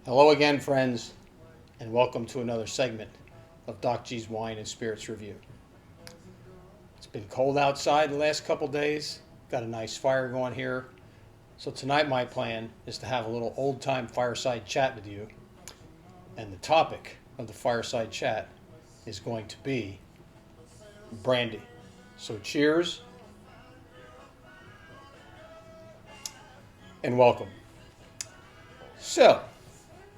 Hello again, friends, and welcome to another segment of Doc G's Wine and Spirits Review. It's been cold outside the last couple days. Got a nice fire going here. So tonight my plan is to have a little old-time fireside chat with you. And the topic of the fireside chat is going to be brandy. So cheers and welcome. So,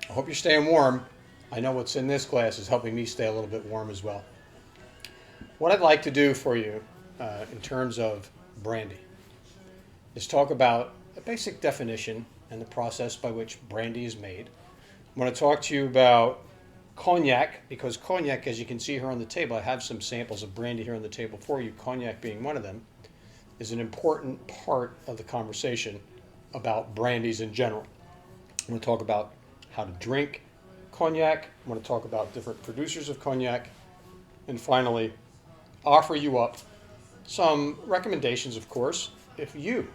I hope you're staying warm. I know what's in this glass is helping me stay a little bit warm as well. What I'd like to do for you in terms of brandy is talk about a basic definition and the process by which brandy is made. I'm going to talk to you about cognac, because cognac, as you can see here on the table, I have some samples of brandy here on the table for you, cognac being one of them, is an important part of the conversation about brandies in general. I'm going to talk about how to drink cognac. I'm going to talk about different producers of cognac. And finally, offer you up some recommendations, of course, if you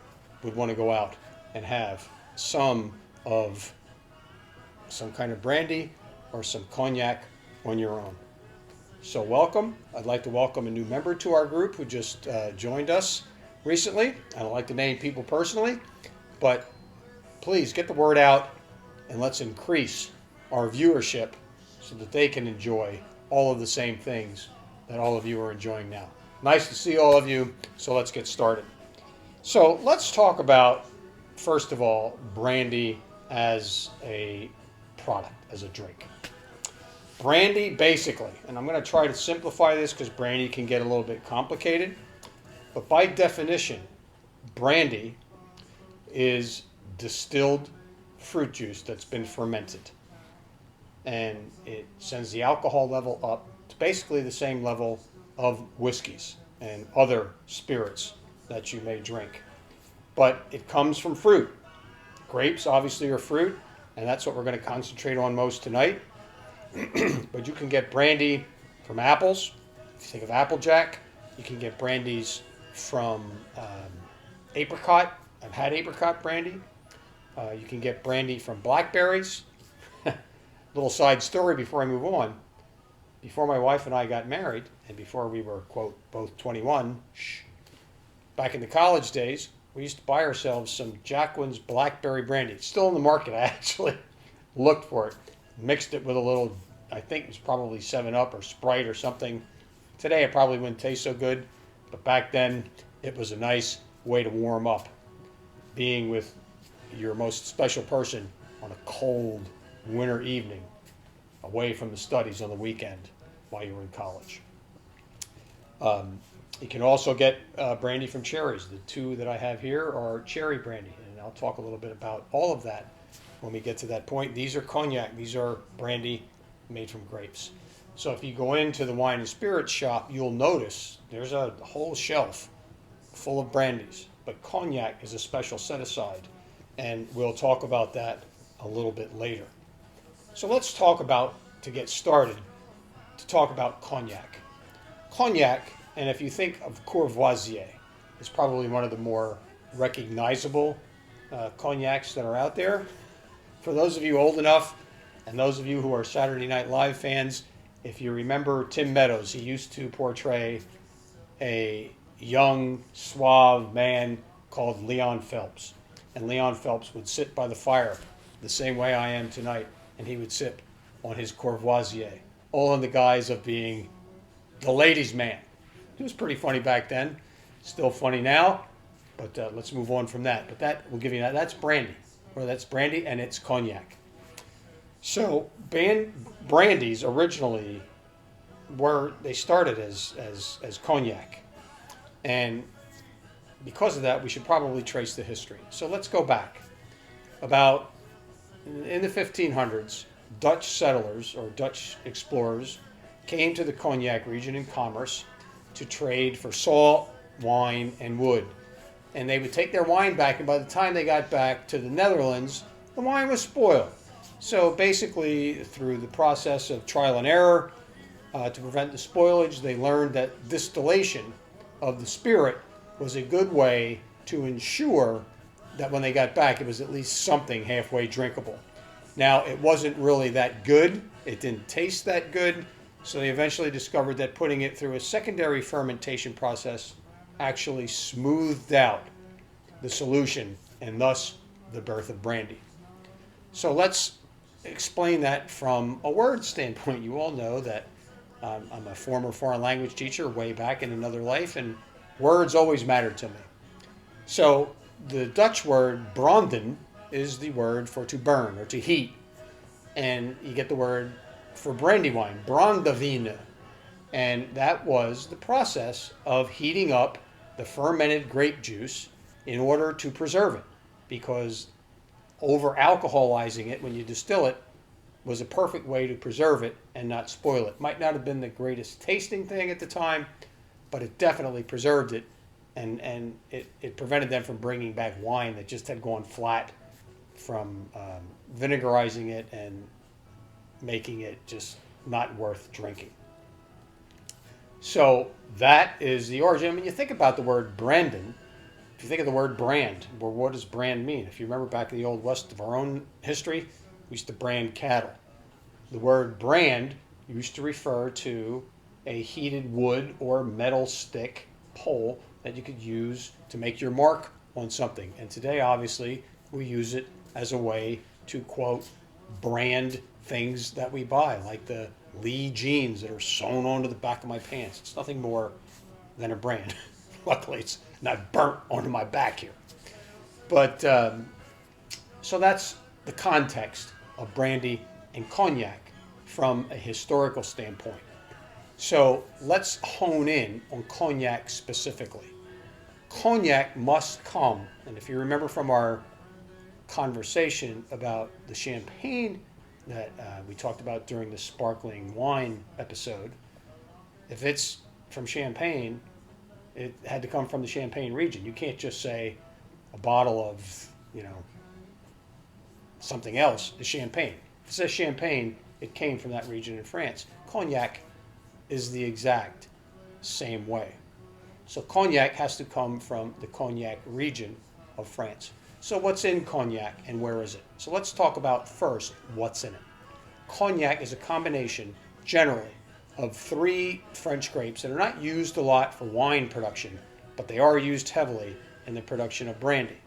would want to go out and have some kind of brandy or some cognac on your own. So welcome. I'd like to welcome a new member to our group who just joined us recently. I don't like to name people personally, but please get the word out and let's increase our viewership so that they can enjoy all of the same things that all of you are enjoying now. Nice to see all of you, so let's get started. So let's talk about, first of all, brandy as a product, as a drink. Brandy, basically, and I'm going to try to simplify this because brandy can get a little bit complicated, but by definition, brandy is distilled fruit juice that's been fermented, and it sends the alcohol level up to basically the same level of whiskeys and other spirits that you may drink. But it comes from fruit. Grapes obviously are fruit, and that's what we're going to concentrate on most tonight. But you can get brandy from apples. If you think of Applejack, you can get brandies from apricot. I've had apricot brandy. You can get brandy from blackberries. Little side story before I move on. Before my wife and I got married, and before we were, quote, both 21, back in the college days, we used to buy ourselves some Jacqueline's blackberry brandy. It's still in the market. I actually looked for it. Mixed it with a little, I think it was probably 7-Up or Sprite or something. Today it probably wouldn't taste so good, but back then it was a nice way to warm up, being with your most special person on a cold winter evening away from the studies on the weekend while you were in college. You can also get brandy from cherries. The two that I have here are cherry brandy, and I'll talk a little bit about all of that when we get to that point. These are cognac. These are brandy made from grapes. So if you go into the wine and spirits shop, you'll notice there's a whole shelf full of brandies, but cognac is a special set aside. And we'll talk about that a little bit later. So let's talk about, to get started, to talk about cognac. Cognac, and if you think of Courvoisier, is probably one of the more recognizable cognacs that are out there. For those of you old enough, and those of you who are Saturday Night Live fans, if you remember Tim Meadows, he used to portray a young, suave man called Leon Phelps. And Leon Phelps would sit by the fire the same way I am tonight, and he would sip on his Courvoisier, all in the guise of being the ladies' man. It was pretty funny back then, still funny now, but let's move on from that. But that will give you that. That's brandy, or that's brandy, and it's cognac. So brandies originally they started as cognac, and because of that, we should probably trace the history. So let's go back. About in the 1500s, Dutch settlers or Dutch explorers came to the Cognac region in commerce to trade for salt, wine, and wood. And they would take their wine back, and by the time they got back to the Netherlands, the wine was spoiled. So basically, through the process of trial and error, to prevent the spoilage, they learned that distillation of the spirit was a good way to ensure that when they got back, it was at least something halfway drinkable. Now, it wasn't really that good. It didn't taste that good. So they eventually discovered that putting it through a secondary fermentation process actually smoothed out the solution and thus the birth of brandy. So let's explain that from a word standpoint. You all know that I'm a former foreign language teacher way back in another life, and words always mattered to me. So the Dutch word branden is the word for to burn or to heat. And you get the word for brandy wine, brandewine. And that was the process of heating up the fermented grape juice in order to preserve it. Because over alcoholizing it when you distill it was a perfect way to preserve it and not spoil it. Might not have been the greatest tasting thing at the time, but it definitely preserved it. And it prevented them from bringing back wine that just had gone flat from vinegarizing it and making it just not worth drinking. So that is the origin. When you think about the word Brandon, if you think of the word brand, well, what does brand mean? If you remember back in the Old West of our own history, we used to brand cattle. The word brand used to refer to a heated wood or metal stick pole that you could use to make your mark on something. And today, obviously, we use it as a way to, quote, brand things that we buy, like the Lee jeans that are sewn onto the back of my pants. It's nothing more than a brand. Luckily, it's not burnt onto my back here. But so that's the context of brandy and cognac from a historical standpoint. So let's hone in on cognac specifically. Cognac must come, and if you remember from our conversation about the champagne that we talked about during the sparkling wine episode, if it's from Champagne, it had to come from the Champagne region. You can't just say a bottle of, something else is Champagne. If it says Champagne, it came from that region in France. Cognac is the exact same way. So cognac has to come from the Cognac region of France. So what's in cognac and where is it? So let's talk about first what's in it. Cognac is a combination, generally, of 3 French grapes that are not used a lot for wine production, but they are used heavily in the production of brandy.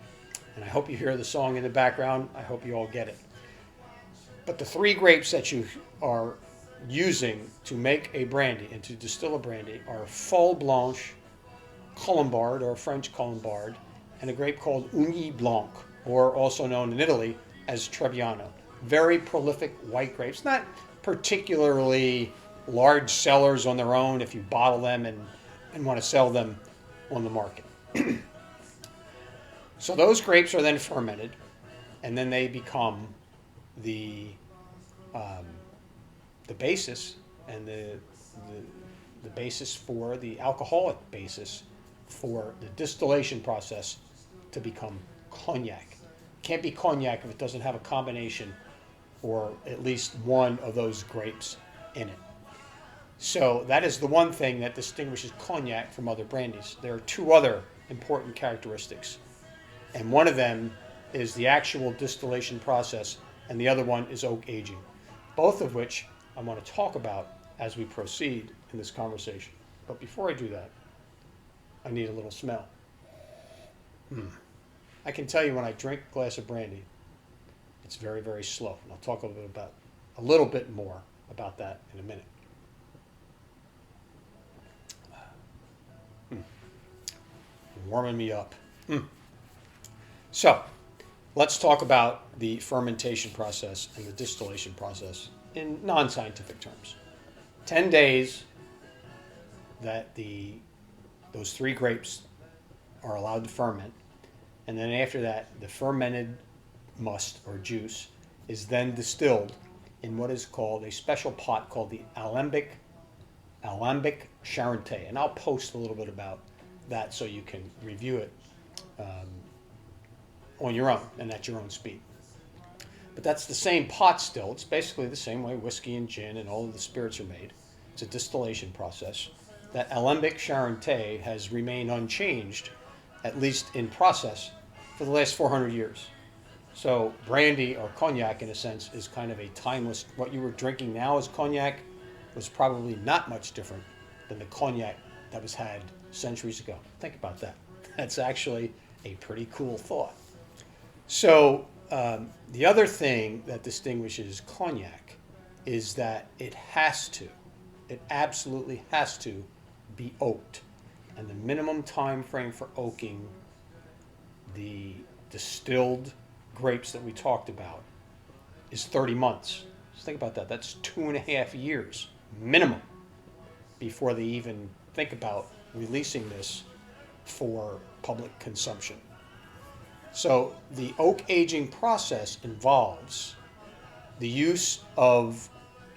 And I hope you hear the song in the background. I hope you all get it. But the 3 grapes that you are using to make a brandy and to distill a brandy are Folle Blanche, Colombard, or French Colombard, and a grape called Ugni Blanc, or also known in Italy as Trebbiano. Very prolific white grapes, not particularly large sellers on their own if you bottle them and want to sell them on the market. So those grapes are then fermented, and then they become the basis and the basis for the alcoholic basis for the distillation process to become cognac. It can't be cognac if it doesn't have a combination or at least one of those grapes in it. So that is the one thing that distinguishes cognac from other brandies. There are 2 other important characteristics, and one of them is the actual distillation process, and the other one is oak aging, both of which I want to talk about as we proceed in this conversation. But before I do that, I need a little smell. I can tell you when I drink a glass of brandy, it's very, very slow. And I'll talk a little bit more about that in a minute. Warming me up. So, let's talk about the fermentation process and the distillation process in non-scientific terms. 10 days that those 3 grapes are allowed to ferment, and then after that, the fermented must or juice is then distilled in what is called a special pot called the alembic Charente, and I'll post a little bit about that so you can review it on your own and at your own speed. But that's the same pot still. It's basically the same way whiskey and gin and all of the spirits are made. It's a distillation process. That alembic Charente has remained unchanged, at least in process, for the last 400 years. So brandy or cognac, in a sense, is kind of a timeless. What you were drinking now as cognac was probably not much different than the cognac that was had centuries ago. Think about that. That's actually a pretty cool thought. So the other thing that distinguishes cognac is that it absolutely has to be oaked. And the minimum time frame for oaking the distilled grapes that we talked about is 30 months. Just think about that. That's 2.5 years minimum before they even think about releasing this for public consumption. So the oak aging process involves the use of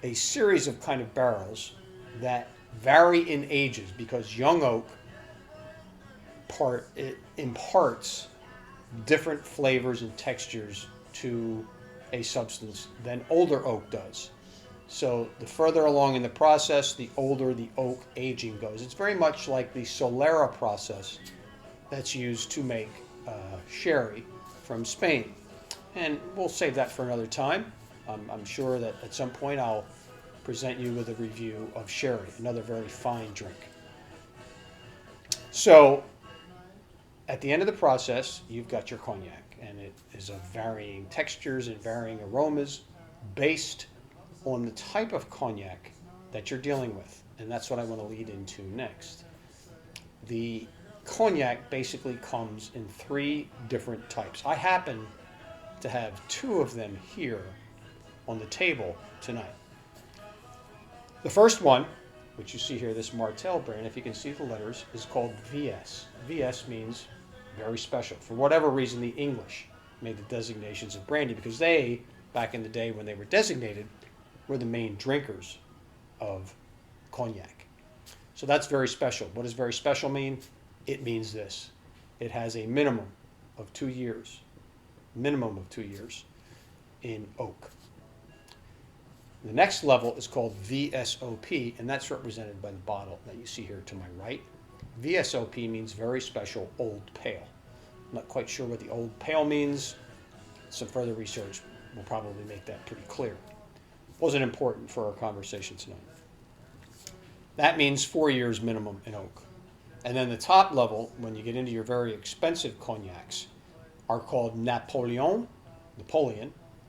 a series of kind of barrels that vary in ages, because young oak it imparts different flavors and textures to a substance than older oak does. So the further along in the process, the older the oak aging goes. It's very much like the Solera process that's used to make sherry from Spain. And we'll save that for another time. I'm sure that at some point I'll present you with a review of sherry, another very fine drink. So at the end of the process, you've got your cognac, and it is of varying textures and varying aromas based on the type of cognac that you're dealing with. And that's what I want to lead into next. The cognac basically comes in 3 different types. I happen to have 2 of them here on the table tonight. The first one, which you see here, this Martell brand, if you can see the letters, is called VS. VS means very special. For whatever reason, the English made the designations of brandy, because they, back in the day when they were designated, were the main drinkers of cognac. So that's very special. What does very special mean? It means this. It has a minimum of 2 years, in oak. The next level is called VSOP, and that's represented by the bottle that you see here to my right. VSOP means very special old pale. I'm not quite sure what the old pale means. Some further research will probably make that pretty clear. Wasn't important for our conversation tonight. That means 4 years minimum in oak. And then the top level, when you get into your very expensive cognacs, are called Napoleon,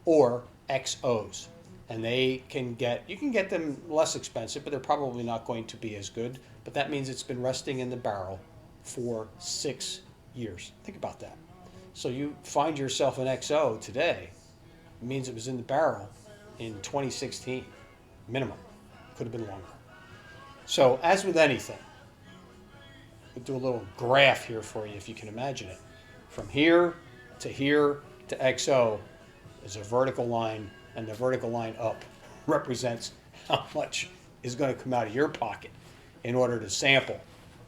or XOs. And you can get them less expensive, but they're probably not going to be as good. But that means it's been resting in the barrel for 6 years. Think about that. So you find yourself an XO today, it means it was in the barrel in 2016, minimum. Could have been longer. So as with anything, we'll do a little graph here for you if you can imagine it. From here to XO is a vertical line, and the vertical line up represents how much is going to come out of your pocket in order to sample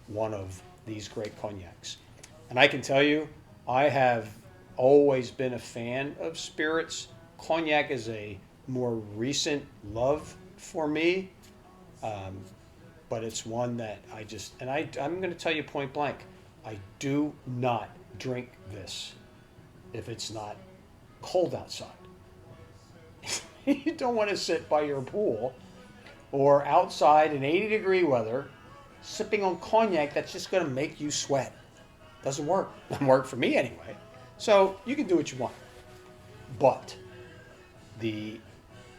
one of these great cognacs. And I can tell you, I have always been a fan of spirits. Cognac is a more recent love for me, but it's one that I'm going to tell you point blank, I do not drink this if it's not cold outside. You don't want to sit by your pool or outside in 80-degree weather sipping on cognac that's just going to make you sweat. Doesn't work. Doesn't work for me anyway. So you can do what you want. But the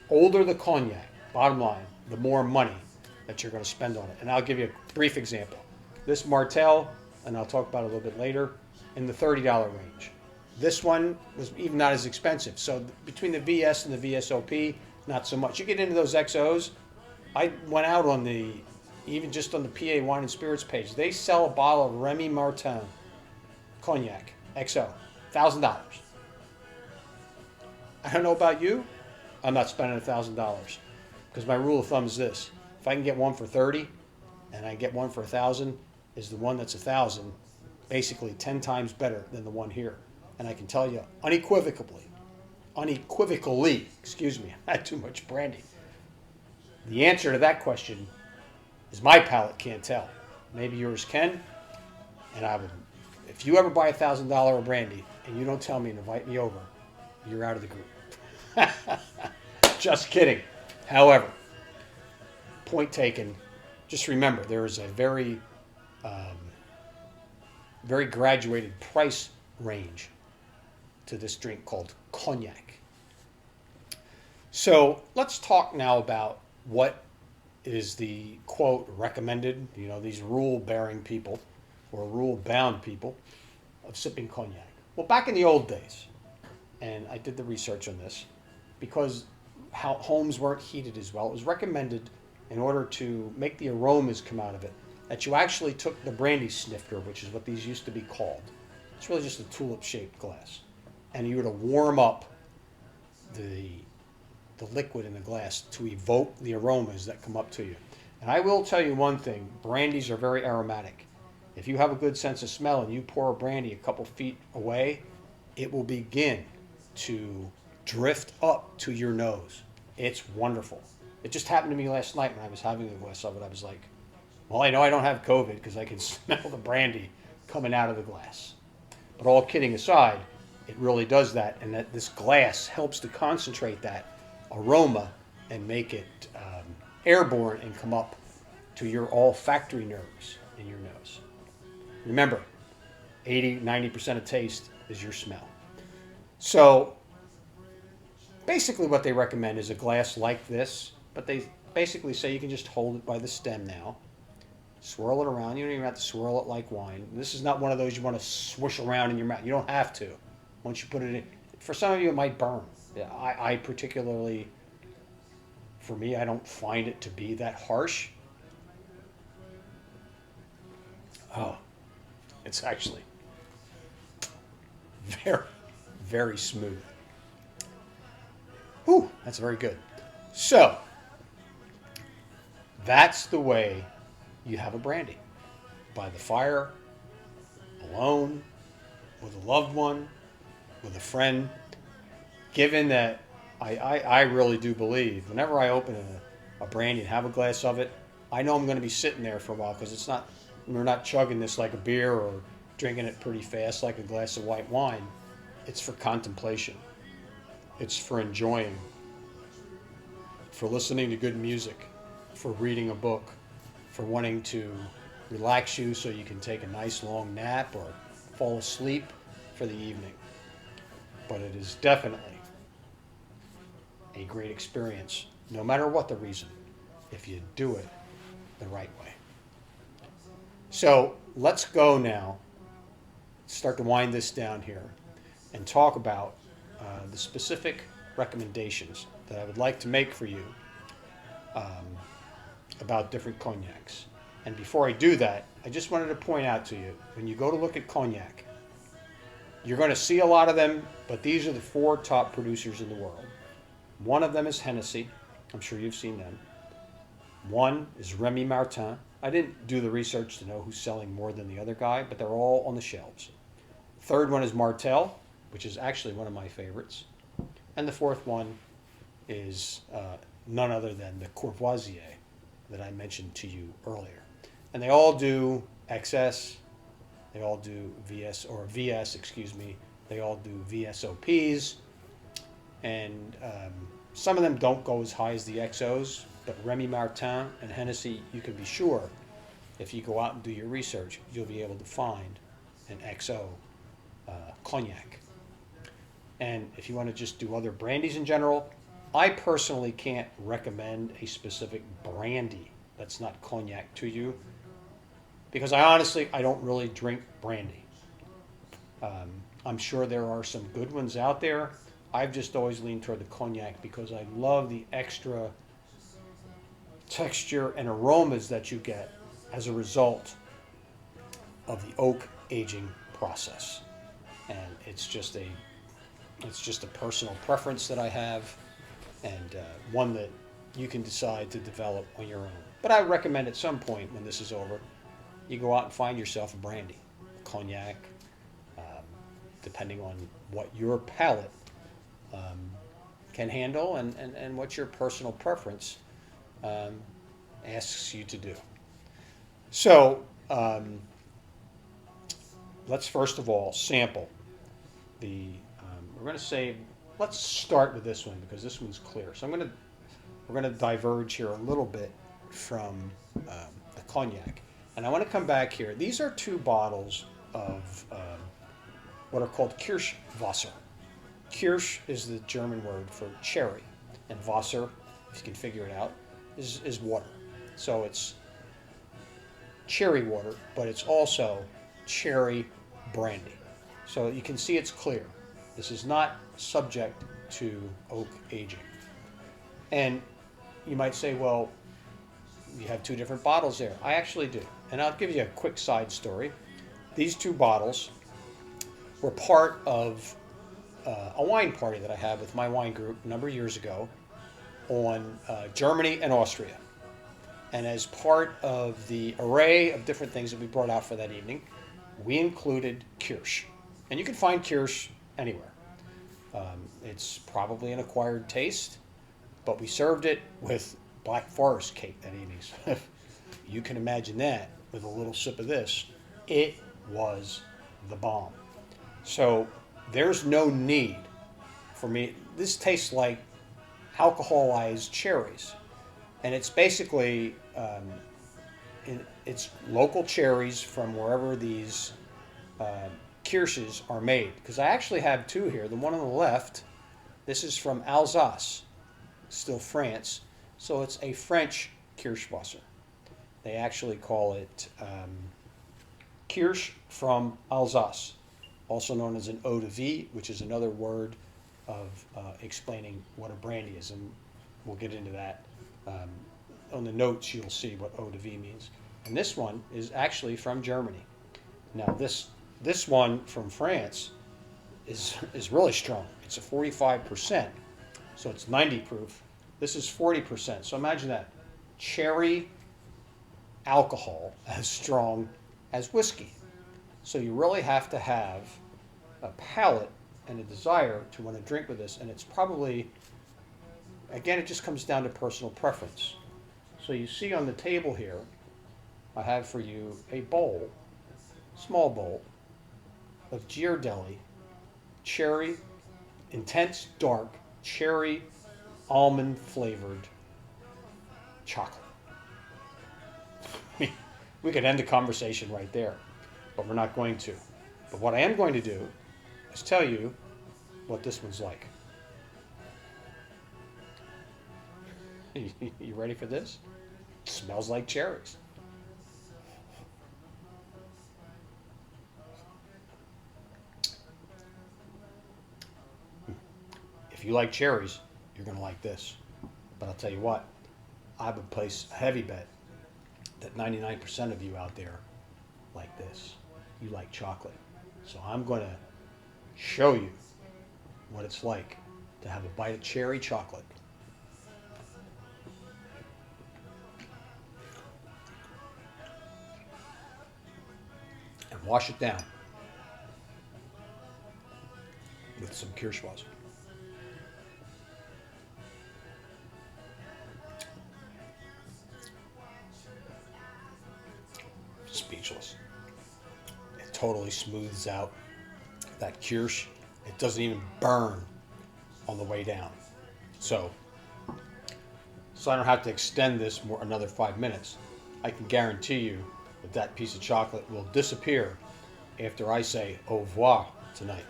older the cognac, bottom line, the more money that you're going to spend on it. And I'll give you a brief example. This Martell, and I'll talk about it a little bit later, in the $30 range. This one was even not as expensive. So between the VS and the VSOP, not so much. You get into those XOs. I went out on even just on the PA Wine and Spirits page. They sell a bottle of Remy Martin cognac XO, $1,000. I don't know about you. I'm not spending $1,000 because my rule of thumb is this: if I can get one for 30, and I get one for 1,000, is the one that's 1,000 basically 10 times better than the one here. And I can tell you unequivocally, excuse me, I had too much brandy. The answer to that question is my palate can't tell. Maybe yours can. And I would, if you ever buy $1,000 of brandy and you don't tell me and invite me over, you're out of the group. Just kidding. However, point taken. Just remember, there is a very graduated price range to this drink called cognac. So let's talk now about what is the quote recommended, these rule-bearing people or rule-bound people of sipping cognac. Well, back in the old days, and I did the research on this, because how homes weren't heated as well, it was recommended in order to make the aromas come out of it that you actually took the brandy snifter, which is what these used to be called. It's really just a tulip-shaped glass. And you were to warm up the liquid in the glass to evoke the aromas that come up to you. And I will tell you one thing, brandies are very aromatic. If you have a good sense of smell and you pour a brandy a couple feet away, it will begin to drift up to your nose. It's wonderful. It just happened to me last night when I was having a glass of it. I was like, well, I know I don't have COVID because I can smell the brandy coming out of the glass. But all kidding aside, it really does that, and that this glass helps to concentrate that aroma and make it airborne and come up to your olfactory nerves in your nose. Remember, 80-90% of taste is your smell. So basically what they recommend is a glass like this, but they basically say you can just hold it by the stem now, swirl it around. You don't even have to swirl it like wine. This is not one of those you want to swish around in your mouth. You don't have to. Once you put it in, for some of you it might burn. Yeah, I particularly, for me, I don't find it to be that harsh. Oh, it's actually very, very smooth. Whew, that's very good. So, that's the way you have a brandy. By the fire, alone, with a loved one, with a friend. Given that I really do believe, whenever I open a brandy and have a glass of it, I know I'm going to be sitting there for a while because we're not chugging this like a beer or drinking it pretty fast like a glass of white wine. It's for contemplation. It's for enjoying, for listening to good music, for reading a book, for wanting to relax you so you can take a nice long nap or fall asleep for the evening. But it is definitely a great experience, no matter what the reason, if you do it the right way. So let's go now, start to wind this down here, and talk about the specific recommendations that I would like to make for you about different cognacs. And before I do that, I just wanted to point out to you, when you go to look at cognac, you're going to see a lot of them, but these are the 4 top producers in the world. One of them is Hennessy. I'm sure you've seen them. One is Remy Martin. I didn't do the research to know who's selling more than the other guy, but they're all on the shelves. Third one is Martell, which is actually one of my favorites. And the fourth one is none other than the Courvoisier that I mentioned to you earlier. And they all do XS, they all do VS, excuse me. They all do VSOPs. And some of them don't go as high as the XOs, but Remy Martin and Hennessy, you can be sure, if you go out and do your research, you'll be able to find an XO cognac. And if you want to just do other brandies in general, I personally can't recommend a specific brandy that's not cognac to you, because I don't really drink brandy. I'm sure there are some good ones out there. I've just always leaned toward the cognac because I love the extra texture and aromas that you get as a result of the oak aging process. And it's just a personal preference that I have, and one that you can decide to develop on your own. But I recommend at some point when this is over, you go out and find yourself a brandy, cognac, depending on what your palate can handle and what your personal preference asks you to do. So let's first of all sample the, we're going to save let's start with this one because this one's clear. So we're gonna diverge here a little bit from the cognac, and I want to come back here. These are two bottles of what are called Kirschwasser. Kirsch is the German word for cherry, and Wasser, if you can figure it out, is water. So it's cherry water, but it's also cherry brandy. So you can see it's clear. This is not subject to oak aging. And you might say, well, you have two different bottles there. I actually do. And I'll give you a quick side story. These two bottles were part of a wine party that I had with my wine group a number of years ago on Germany and Austria. And as part of the array of different things that we brought out for that evening, we included Kirsch. And you can find Kirsch anywhere. It's probably an acquired taste, but we served it with Black Forest cake that evening. So you can imagine that with a little sip of this. It was the bomb. So there's no need for me. This tastes like alcoholized cherries. And it's basically, it's local cherries from wherever these Kirsches are made. Because I actually have two here. The one on the left, this is from Alsace, still France. So it's a French Kirschwasser. They actually call it Kirsch from Alsace, also known as an eau de vie, which is another word of explaining what a brandy is. And we'll get into that. On the notes, you'll see what eau de vie means. And this one is actually from Germany. Now, this one from France is really strong. It's a 45%, so it's 90 proof. This is 40%. So imagine that. Cherry alcohol as strong as whiskey. So you really have to have a palate and a desire to want to drink with this. And it's probably, again, it just comes down to personal preference. So you see on the table here, I have for you a bowl, small bowl, of Ghirardelli cherry, intense dark cherry almond flavored chocolate. We could end the conversation right there, but we're not going to. But what I am going to do is tell you what this one's like. You ready for this? It smells like cherries. If you like cherries, you're going to like this. But I'll tell you what, I would place a heavy bet that 99% of you out there like this. You like chocolate. So I'm going to show you what it's like to have a bite of cherry chocolate. And wash it down with some Kirschwasser. Speechless. It totally smooths out that Kirsch. It doesn't even burn on the way down. So I don't have to extend this another 5 minutes. I can guarantee you that piece of chocolate will disappear after I say au revoir tonight.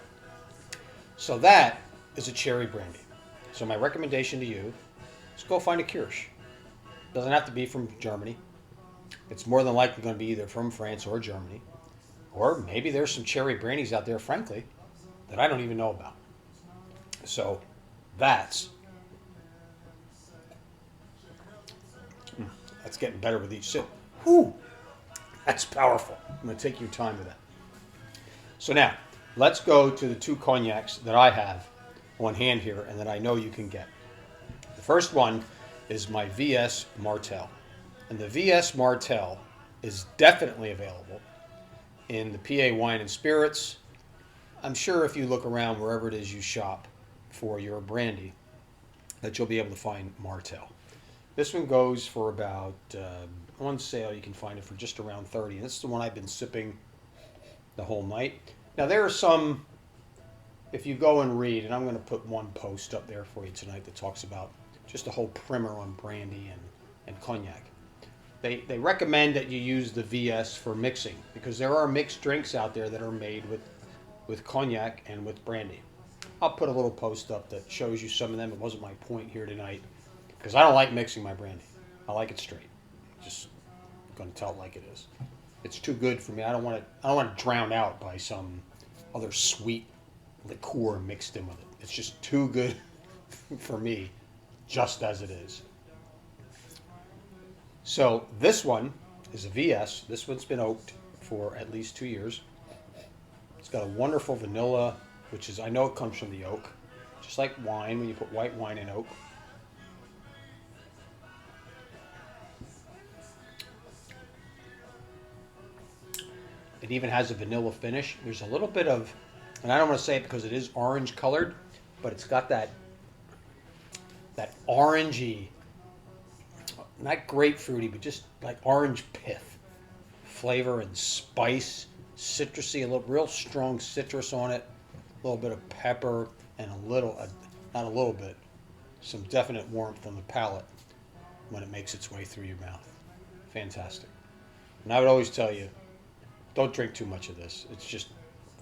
So that is a cherry brandy. So my recommendation to you is go find a Kirsch. Doesn't have to be from Germany. It's more than likely going to be either from France or Germany. Or maybe there's some cherry brandies out there, frankly, that I don't even know about. So that's getting better with each sip. Whew, that's powerful. I'm going to take your time with that. So now, let's go to the two cognacs that I have on hand here and that I know you can get. The first one is my VS Martel. And the VS Martel is definitely available in the PA Wine and Spirits. I'm sure if you look around wherever it is you shop for your brandy, that you'll be able to find Martel. This one goes for about, on sale you can find it for just around 30. And this is the one I've been sipping the whole night. Now there are some if you go and read, and I'm going to put one post up there for you tonight that talks about just a whole primer on brandy and cognac. They recommend that you use the VS for mixing because there are mixed drinks out there that are made with cognac and with brandy. I'll put a little post up that shows you some of them. It wasn't my point here tonight because I don't like mixing my brandy. I like it straight. Just going to tell it like it is. It's too good for me. I don't want to drown out by some other sweet liqueur mixed in with it. It's just too good for me, just as it is. So this one is a VS. This one's been oaked for at least 2 years. It's got a wonderful vanilla, which is, I know it comes from the oak, just like wine when you put white wine in oak. It even has a vanilla finish. There's a little bit of, and I don't want to say it because it is orange colored, but it's got that orangey, not grapefruity, but just like orange pith flavor and spice, citrusy, a little real strong citrus on it, a little bit of pepper, and not a little bit, some definite warmth on the palate when it makes its way through your mouth. Fantastic. And I would always tell you, don't drink too much of this. It's just,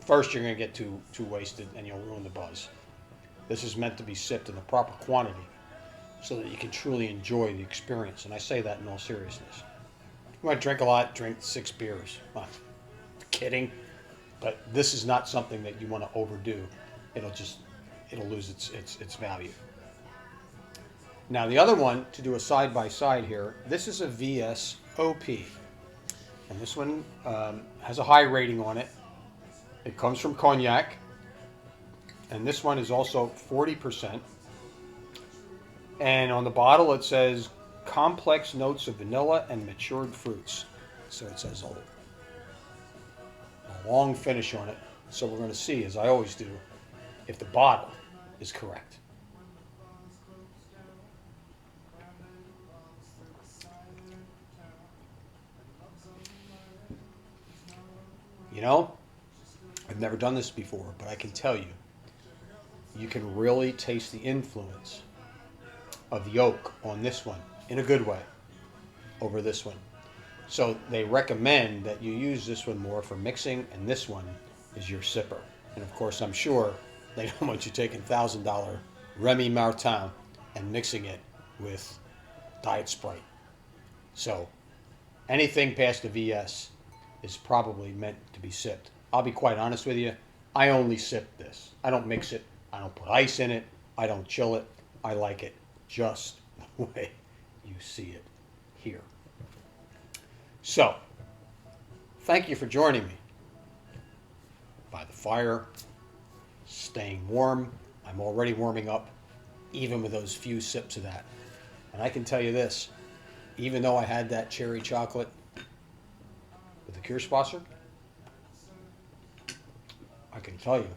first you're going to get too wasted and you'll ruin the buzz. This is meant to be sipped in the proper quantity so that you can truly enjoy the experience. And I say that in all seriousness. You want to drink a lot, drink 6 beers. I'm kidding. But this is not something that you want to overdo. It'll lose its value. Now the other one, to do a side-by-side here, this is a VSOP. And this one has a high rating on it. It comes from cognac. And this one is also 40%. And on the bottle it says complex notes of vanilla and matured fruits. So it says a long finish on it. So we're going to see, as I always do, if the bottle is correct. You know, I've never done this before, but I can tell you, you can really taste the influence of the oak on this one, in a good way, over this one. So they recommend that you use this one more for mixing, and this one is your sipper. And of course, I'm sure they don't want you taking $1,000 Remy Martin and mixing it with Diet Sprite. So anything past the VS is probably meant to be sipped. I'll be quite honest with you, I only sip this. I don't mix it, I don't put ice in it, I don't chill it. I like it just the way you see it here. So, thank you for joining me by the fire, staying warm. I'm already warming up, even with those few sips of that. And I can tell you this, even though I had that cherry chocolate with the Kirschwasser, I can tell you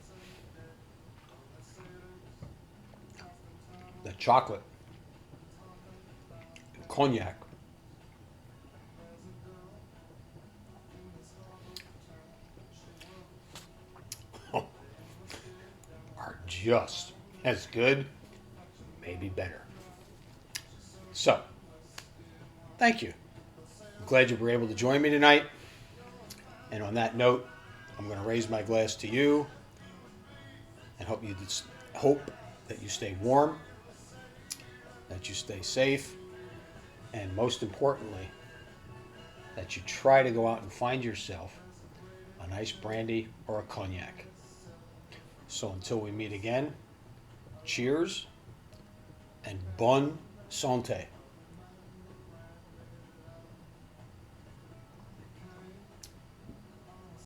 that chocolate and cognac are just as good, maybe better. So, thank you. I'm glad you were able to join me tonight. And on that note, I'm going to raise my glass to you and hope that you stay warm, that you stay safe, and most importantly, that you try to go out and find yourself a nice brandy or a cognac. So until we meet again, cheers and bonne santé.